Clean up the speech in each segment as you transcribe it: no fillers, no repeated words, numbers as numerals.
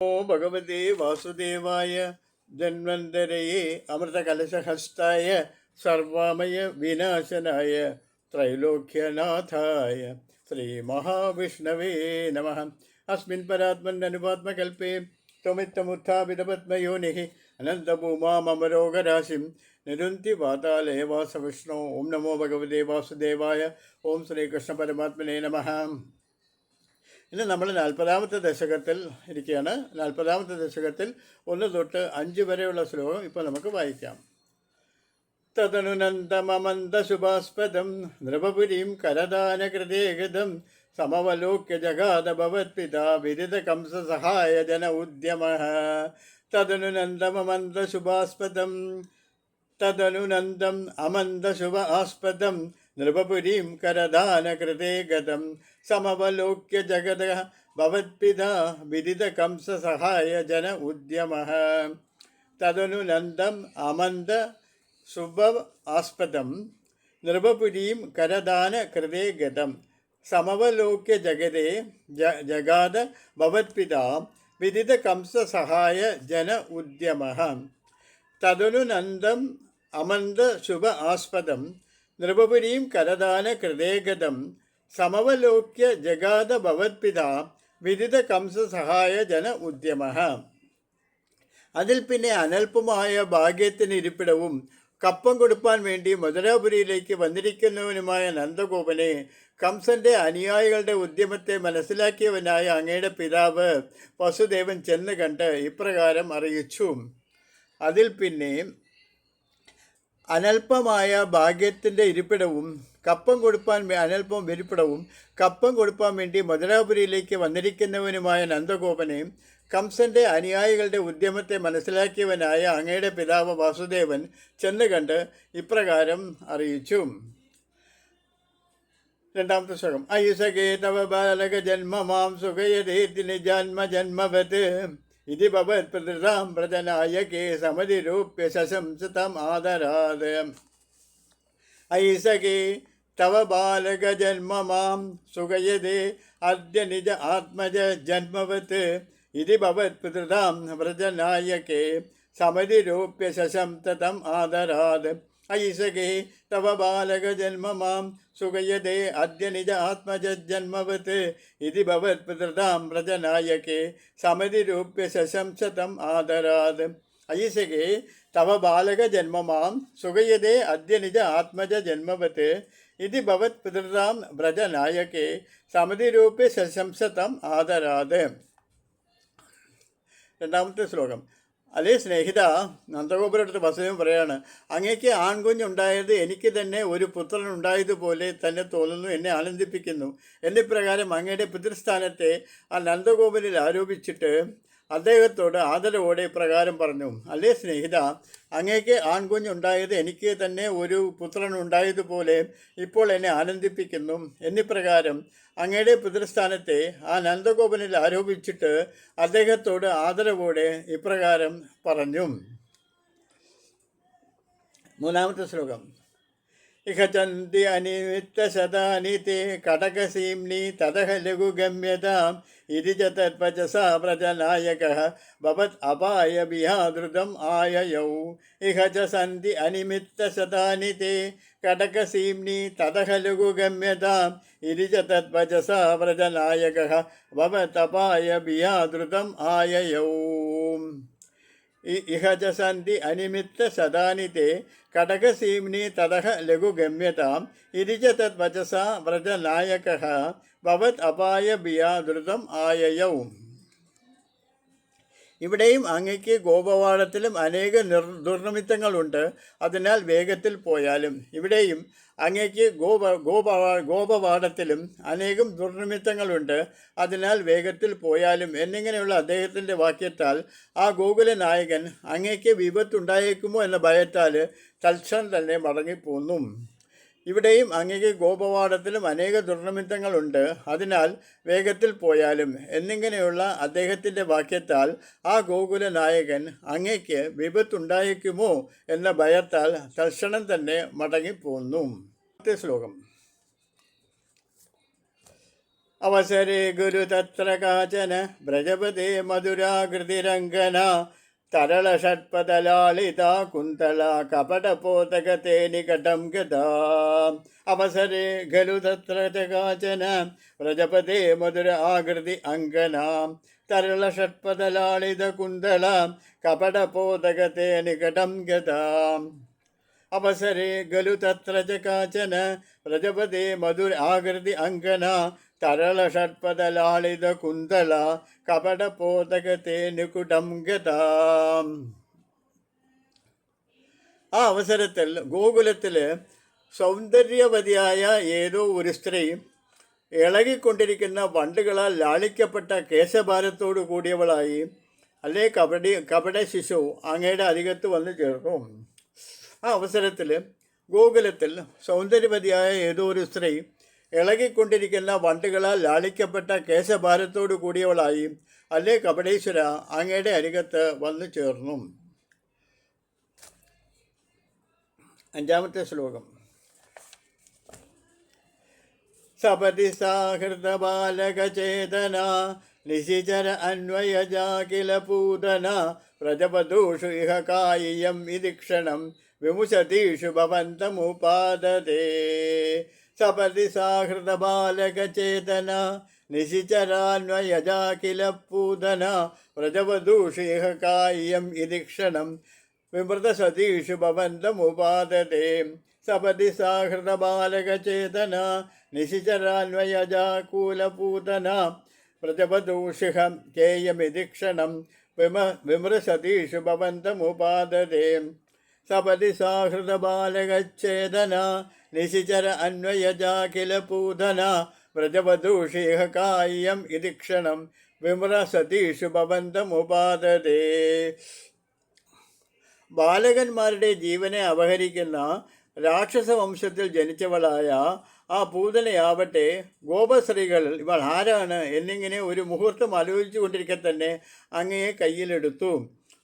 ഓ ഭഗവതേ വാസുദേവായ ജന്വന്തരയെ അമൃതകലശഹസ്തായ സർവാമയ വിനാശനായ ത്രൈലോക്യനാഥായ ശ്രീമഹാവിഷ്ണവേ നമഃ. അസ്മിൻ പരാത്മന്നനുപാത്മകൽപ്പേ ത്വമിത്തമുത്ഥാപിതപത്മയോനിഃ അനന്തഭൂമാമരോഗരാശിം നിരുന്തി പാതാലേ വാസവിഷ്ണു. ഓം നമോ ഭഗവതേ വാസുദേവായ. ഓം ശ്രീകൃഷ്ണ പരമാത്മനേ നമഃ. ഇന്ന് നമ്മൾ 40-ാമത്തെ ദശകത്തിൽ ഇരിക്കുകയാണ്. 40-ാമത്തെ ദശകത്തിൽ 1 തൊട്ട് 5 വരെയുള്ള ശ്ലോകം ഇപ്പോൾ നമുക്ക് വായിക്കാം. തദനുനന്ദമമന്ദശുഭാസ്പദം നൃപപുരീം കരദാനകൃതേഗതം സമവലോക്യ ജഗാദ ഭവത്പിതാ വിദിത കംസസഹായ ജന ഉദ്യമഃ. തദനുനന്ദമമന്ദശുഭാസ്പദം തദനുനന്ദം അമന്ദശുഭ ആസ്പദം നൃപപുരീം കരദാനകൃതേ ഗതം സമവലോക്യ ജഗത ഭവത്പിതാ വിദിത കംസസഹായ ജന ഉദ്യമഃ. തദനുനന്ദം അമന്ദ ശുഭ ആസ്പദം നൃപപുരീം കരദാനകൃതേ ഗതം സമവലോക്യ ജഗതേ ജഗാദ ഭവത്പിതാ വിദിത കംസസഹായ ജന ഉദ്യമഃ. തദനുനന്ദം അമന്ദ ശുഭ ആസ്പദം നൃപപുരീം കരദാനകൃതേഗതം സമവലോക്യ ജഗാദ ഭവത്പിതാ വിദിത കംസസഹായ ജന ഉദ്യമഃ. അതിൽ പിന്നെ അനൽപമായ ഭാഗ്യത്തിന് ഇരിപ്പിടവും കപ്പം കൊടുപ്പാൻ വേണ്ടി മധുരാപുരിയിലേക്ക് വന്നിരിക്കുന്നവനുമായ നന്ദഗോപനെ കംസന്റെ അനുയായികളുടെ ഉദ്യമത്തെ മനസ്സിലാക്കിയവനായ അങ്ങയുടെ പിതാവ് വസുദേവൻ ചെന്ന് കണ്ട് ഇപ്രകാരം അറിയിച്ചു. അതിൽ പിന്നെ അനൽപമായ ഭാഗ്യത്തിൻ്റെ ഇരിപ്പിടവും കപ്പം കൊടുപ്പാൻ അനൽപം ഇരിപ്പിടവും കപ്പം കൊടുപ്പാൻ വേണ്ടി മധുരാപുരിയിലേക്ക് വന്നിരിക്കുന്നവനുമായ നന്ദഗോപനെ കംസന്റെ അനുയായികളുടെ ഉദ്യമത്തെ മനസ്സിലാക്കിയവനായ അങ്ങയുടെ പിതാവ് വാസുദേവൻ ചെന്ന് കണ്ട് ഇപ്രകാരം അറിയിച്ചു. 2-ാമത്തെ ശ്ലോകം. അയുസകേ തവ ബാലക ജന്മ മാം സുഖയതേതിന് ജന്മ ജന്മവത് ഇതി ഭവത് പ്രതിതാം പ്രജനായകേ സമതിരൂപ്യ ശശംസതം ആദരാത്. ഐസകേ തവ ബാലക ജന്മ മാം സുഖയതേ അദ്യ നിജ ആത്മജ ജന്മവത് ഇതി ഭവത് പ്രതിതാം പ്രജനായകേ സമതിരൂപ്യ ശശംസതം ആദരാത്. ഐസകേ തവ ബാലക ജന്മ മാം സുഖയതേ അദ്യ നിജ ആത്മജ ജന്മവത് ഇതി ഭവത് പിതൃതാം പ്രജനായകേ സമതിരൂപ്യ ശശംസതം ആദരാത്. ഐസകേ തവ ബാലക ജന്മ മാം സുഖയതേ അദ്യ നിജ ആത്മജ ജന്മവത് ഇതി ഭവത് പിതൃതാം പ്രജനായകേ സമതിരൂപ്യ ശശംസതം ആദരാത്. 2-ാമത്തെ ശ്ലോകം. അല്ലേ സ്നേഹിത, നന്ദഗോപുരടുത്ത് വസുദേവൻ പറയാണ്, അങ്ങേക്ക് ആൺകുഞ്ഞുണ്ടായത് എനിക്ക് തന്നെ ഒരു പുത്രൻ ഉണ്ടായതുപോലെ തന്നെ തോന്നുന്നു, എന്നെ ആനന്ദിപ്പിക്കുന്നു. എന്നിപ്രകാരം അങ്ങയുടെ പിതൃസ്ഥാനത്തെ ആ നന്ദഗോപനിൽ ആരോപിച്ചിട്ട് അദ്ദേഹത്തോട് ആദരവോടെ പ്രകാരം പറഞ്ഞു. അല്ലേ സ്നേഹിത, അങ്ങേക്ക് ആൺകുഞ്ഞുണ്ടായത് എനിക്ക് തന്നെ ഒരു പുത്രൻ ഉണ്ടായതുപോലെ ഇപ്പോൾ എന്നെ ആനന്ദിപ്പിക്കുന്നു. എന്നിപ്രകാരം അങ്ങയുടെ പിതൃസ്ഥാനത്തെ ആ നന്ദഗോപനിൽ ആരോപിച്ചിട്ട് അദ്ദേഹത്തോട് ആദരവോടെ ഇപ്രകാരം പറഞ്ഞു. 3-ാമത്തെ ശ്ലോകം. ഇഹ ചന്തി അനിമിത്ത ശതാനി തേ കടകസീംനി തതഹ ലഘുഗമ്യതാം ഇതി ച തത്പചസാ പ്രജനായകഃ ഭവത് അപായ വിഹാദൃതം ആയയൗ. ഇഹ ച സന്തി അനിമിത്ത ശതാനി തേ കടകസീംനി തതഹ ലഘുഗമ്യതാം ഇതി ച തത്പചസാ പ്രജനായകഃ ഭവത് അപായ വിഹാദൃതം ആയയൗ. ഇഹ ച സന്തി അനിമിത്ത ശതാനി തേ കടകസീംനി തതഹ ലഘുഗമ്യതാം ഇതി ച തദ്വചസാ വ്രജനായകഃ ഭവത് അപായ ബിയാദൃതം ആയയൗ. ഇവിടെയും അങ്ങയ്ക്ക് ഗോപവാടത്തിലും അനേക ദുർനിമിത്തങ്ങളുണ്ട്, അതിനാൽ വേഗത്തിൽ പോയാലും. ഇവിടെയും അങ്ങയ്ക്ക് ഗോപവാടത്തിലും അനേകം ദുർനിമിത്തങ്ങളുണ്ട്, അതിനാൽ വേഗത്തിൽ പോയാലും എന്നിങ്ങനെയുള്ള അദ്ദേഹത്തിൻ്റെ വാക്യത്താൽ ആ ഗോകുല നായകൻ അങ്ങയ്ക്ക് വിപത്തുണ്ടായേക്കുമോ എന്ന ഭയത്താൽ തൽക്ഷണം തന്നെ മടങ്ങിപ്പോന്നു. ഇവിടെയും അങ്ങയ്ക്ക് ഗോപവാടത്തിലും അനേക ദുർനിമിത്തങ്ങളുണ്ട്, അതിനാൽ വേഗത്തിൽ പോയാലും എന്നിങ്ങനെയുള്ള അദ്ദേഹത്തിൻ്റെ വാക്യത്താൽ ആ ഗോകുല നായകൻ അങ്ങയ്ക്ക് വിപത്തുണ്ടായേക്കുമോ എന്ന ഭയത്താൽ തൽക്ഷണം തന്നെ മടങ്ങിപ്പോന്നു. ശ്ലോകം. അവസരേ ഗുരു തത്ര കാചന വ്രജപദേ മധുരാകൃതിരംഗന തരളഷട്പദലാളിത കുന്തള കപടപോതകത്തെ നികടം ഗതാ. അവസരേ ഖലു തത്ര കാചന വ്രജപദേ മധുര ആകൃതി അംഗന തരളഷട്പദലാളിത കുന്തള കപടപോതകത്തെ നികടം ഗതാ. അവസരേ ഖലു തത്ര കാചന വ്രജപദേ മധുര ആകൃതി അംഗന തരളഷട്പദലാളിത കുന്തള കപടപോതകത്തെ നികുടം ഗതാ. ആ അവസരത്തിൽ ഗോകുലത്തിൽ സൗന്ദര്യവതിയായ ഏതോ ഒരു സ്ത്രീ ഇളകിക്കൊണ്ടിരിക്കുന്ന വണ്ടുകളാൽ ലാളിക്കപ്പെട്ട കേശഭാരത്തോടു കൂടിയവളായി അല്ലേ കപട ശിശു അങ്ങയുടെ അരികത്ത് വന്നു ചേർന്നു. ആ അവസരത്തിൽ ഗോകുലത്തിൽ സൗന്ദര്യവതിയായ ഏതോ ഒരു സ്ത്രീ ഇളകിക്കൊണ്ടിരിക്കുന്ന വണ്ടുകളാൽ ലാളിക്കപ്പെട്ട കേശഭാരത്തോടു കൂടിയവളായി അല്ലേ കപടേശ്വര അങ്ങയുടെ അരികത്ത് വന്നു ചേർന്നു. 5-ാമത്തെ ശ്ലോകം. സപതി സാഹൃത ബാലകചേതന നിശിചര അന്വയജാകില പൂതന വ്രജപദൂഷു ഇഹ കായിയം ഇദിക്ഷണം വിമുശതീഷു ഭവന്തമുപാദതേ. സപതി സാഹൃത ബാലകചേതന നിശിചരാന്വയജാകില പൂതന വ്രജപദൂഷു ഇഹ കായിയം ഇദിക്ഷണം വിമൃതസതീഷു ഭവന്തമുപാദതേ. സപതി സാഹൃത ബാലകചേതന നിശിചരാന്വയജാകൂലപൂതന വ്രജപദൂഷിഹം കേയമിദിക്ഷണം വിമൃശതീഷു ഭവന്തമുപാദതേ. സപതി സാഹൃത ബാലകച്ഛേദന നിശിചര അന്വയജാകില പൂതന വ്രജപദൂഷിഹ കായം ഇദിക്ഷണം വിമൃശതീഷു ഭവന്തമുപാദതേ. ബാലകന്മാരുടെ ജീവനെ അപഹരിക്കുന്ന രാക്ഷസ വംശത്തിൽ ജനിച്ചവളായ ആ പൂതനയാവട്ടെ ഗോപശ്രീകൾ ഇവൾ ആരാണ് എന്നിങ്ങനെ ഒരു മുഹൂർത്തം ആലോചിച്ചു കൊണ്ടിരിക്കെ തന്നെ അങ്ങയെ കയ്യിലെടുത്തു.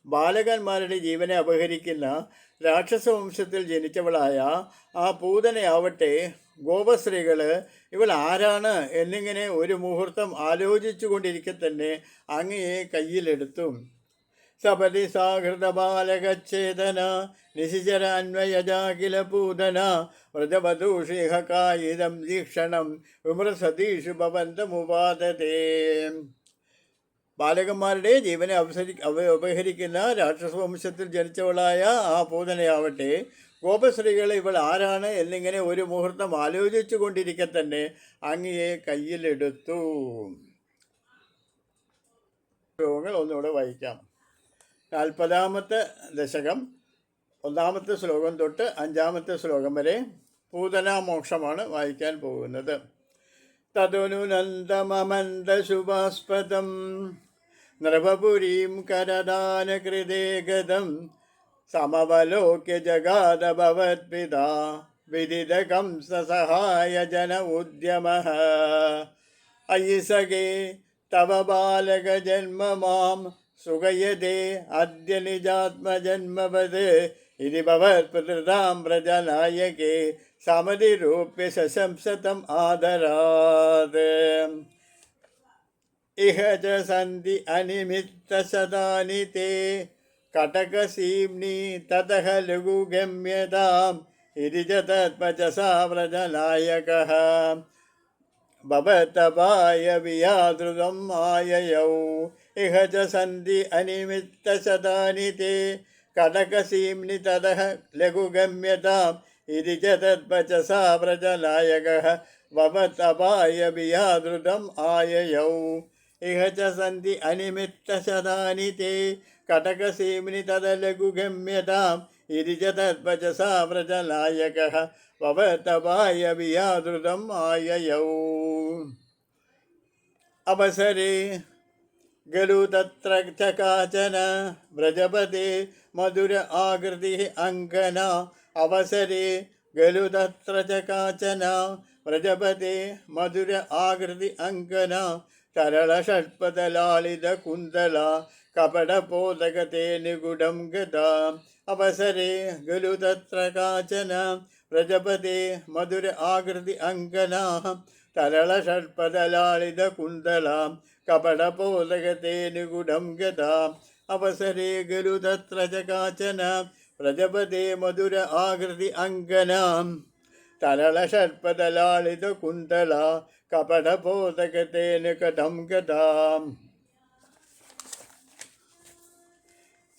ബാലകന്മാരുടെ ജീവനെ അപഹരിക്കുന്ന രാക്ഷസ വംശത്തിൽ ജനിച്ചവളായ ആ പൂതനയാവട്ടെ ഗോപശ്രീകൾ ഇവൾ ആരാണ് എന്നിങ്ങനെ ഒരു മുഹൂർത്തം ആലോചിച്ചു കൊണ്ടിരിക്കെ തന്നെ അങ്ങയെ കയ്യിലെടുത്തു. സപതി സാഹൃത ബാലകച്ഛേദന നിശിചര അന്വയജാകില പൂതന വ്രജപദൂഷിഹ കായിദം ദീക്ഷണം വിമൃസതീഷു ഭവന്തമുപാദതേ. ബാലകന്മാരുടെ ജീവനെ അപഹരിക്കുന്ന രാക്ഷസ വംശത്തിൽ ജനിച്ചവളായ ആ പൂതനയാവട്ടെ ഗോപശ്രീകൾ ഇവൾ ആരാണ് എന്നിങ്ങനെ ഒരു മുഹൂർത്തം ആലോചിച്ചു കൊണ്ടിരിക്കെ തന്നെ അങ്ങയെ കയ്യിലെടുത്തു. ശ്ലോകങ്ങൾ ഒന്നുകൂടെ വായിക്കാം. 40-ാമത്തെ ദശകം 1-ാമത്തെ ശ്ലോകം തൊട്ട് 5-ാമത്തെ ശ്ലോകം വരെ പൂതനാമോക്ഷമാണ് വായിക്കാൻ പോകുന്നത്. തദനുനന്ദമമന്ദശുഭാസ്പദം നൃപപുരീം കരദാനകൃതേ ഗതം സമവലോക്യ ജഗാദ ഭവത്പിതാ വിദിതകം സഹായ ജന ഉദ്യമഃ. അയി സഖേ തവ ബാലക ജന്മ മാം സുഖയതേ അദ്യ നിജാത്മജന്മവത് ഇതി ഭവത്പൃതാം പ്രജനായകേ സമതിരൂപ്യ ശശംസതം ആദരാത്. ഇഹ ച സന്തി അനിമിത്ത സദാനി തേ കടകസീംനി തതഃ ലഘുഗമ്യതാം ഇതി ച തത്മജസാ വ്രജനായകഃ ഭവതപായ വിയാദൃതം ആയയൗ. ഇഹ ച സന്തി അനിമിത്ത സദാനി തേ കടകസീംനി തതഃ ലഘുഗമ്യതാം ഇതി ച തത്പചസാ വ്രജനായകഃ ഭവതപായ വിയാദൃതം ആയയൗ. ഇഹ ച സന്തി അനിമിത്ത സദാനി തേ കടകസീംനി തതഃ ലഘുഗമ്യതാം ഇതി ച തത്പചസാ വ്രജനായകഃ ഭവതപായ വിയാദൃതം ആയയൗ. അവസരേ ഖലു തത്ര ച കാചന വ്രജപദേ മധുര ആകൃതി അംഗന. അവസരേ ഖലു തത്ര ച കാചന വ്രജപദേ മധുര ആകൃതി അംഗന തരളഷട്പദലാളിത കുന്തള കപടപോതകത്തെ നിഗുഡം ഗതാ. അവസരേ ഖലു തത്ര കാചന വ്രജപദേ മധുര ആകൃതി അംഗന तरलषट्पदलालितकुन्तलां कपटपोलकतेनुगुडं गताम् अवसरे खलु तत्र च काचन प्रजपते मधुर आकृति अङ्गनां तरलषट्पदलालितकुन्तला कपटपोलकतेनुकटं गताम्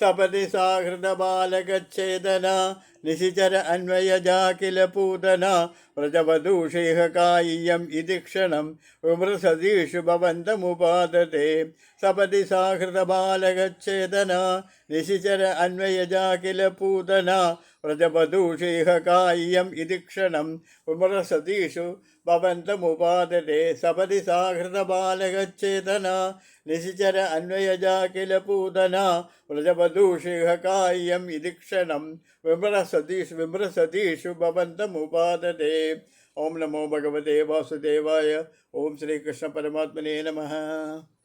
सपदि साहृदबालकच्छेदना निशिचर अन्वयजा किल पूतना व्रजवधूषेहकाय्यम् इति क्षणं विमृशतीषु भवन्तमुपादते सपदि साहृदबालकच्छेदना निशिचर अन्वयजा किल पूतना व्रजवधूषेहकाय्यम् इति क्षणं विमृशतीषु भवन्तमुपादते सपदि साहृदबालकच्छेदना निशिचर अन्वयजा किल पूतना व्रजवधूषेहकाय्यम् इति क्षणं विमृशतीषु भवन्तमुपादते। ओम नमो भगवते वासुदेवाय। ओम श्री कृष्ण परमात्मने नमः।